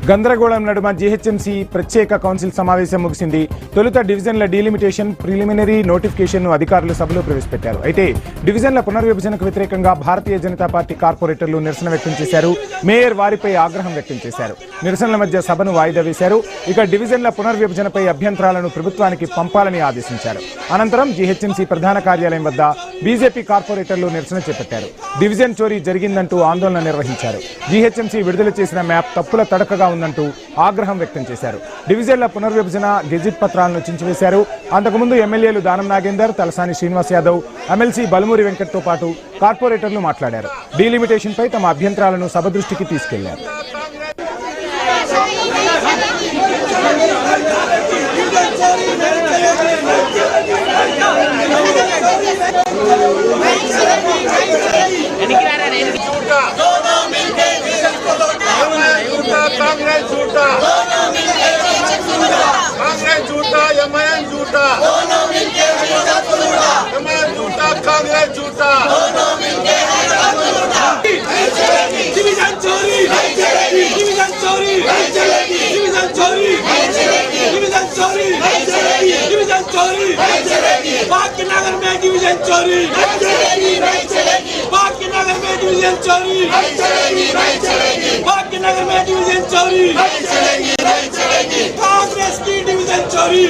గందరగోళం నడుమ జీహెచ్ఎంసీ ప్రత్యేక కౌన్సిల్ సమావేశం ముగిసింది. తొలుత డివిజన్ల డీలిమిటేషన్ ప్రిలిమినరీ నోటిఫికేషన్ను అధికారులు సభలో ప్రవేశపెట్టారు. అయితే డివిజన్ల పునర్విభజనకు వ్యతిరేకంగా భారతీయ జనతా పార్టీ కార్పొరేటర్లు నిరసన వ్యక్తం చేశారు. మేయర్ వారిపై ఆగ్రహం వ్యక్తం చేశారు. నిరసనల మధ్య సభను వాయిదా వేశారు. ఇక డివిజన్ల పునర్విభజనపై అభ్యంతరాలను ప్రభుత్వానికి పంపాలని ఆదేశించారు. అనంతరం జీహెచ్ఎంసీ ప్రధాన కార్యాలయం వద్ద బీజేపీ కార్పొరేటర్లు నిరసన చేపట్టారు. డివిజన్ చోరీ జరిగిందంటూ ఆందోళన నిర్వహించారు. జీహెచ్ఎంసీ విడుదల చేసిన మ్యాప్ తప్పుల తడకగా ఉందంటూ ఆగ్రహం వ్యక్తం చేశారు. డివిజన్ల పునర్విభజన గెజిట్ పత్రాలను చించివేశారు. అంతకుముందు ఎమ్మెల్యేలు దానం నాగేందర్, తలసాని శ్రీనివాస్ యాదవ్, ఎమ్మెల్సీ బలమూరి వెంకట్తో పాటు కార్పొరేటర్లు మాట్లాడారు. డీలిమిటేషన్ పై తమ అభ్యంతరాలను సభ దృష్టికి తీసుకెళ్లారు. कांग्रेस झूठा, कांग्रेस झूठा, एमआईएम झूठा, एमआईएम झूठा, कांग्रेस झूठा, डिवीजन चोरी, डिवीजन चोरी, डिवीजन चोरी, डिवीजन चोरी, डिवीजन चोरी, भाग्यनगर में डिवीजन चोरी, भाग्यनगर में डिवीजन चोरी, भाग्यनगर में डिवीजन चोरी, कांग्रेस की डिवीजन चोरी।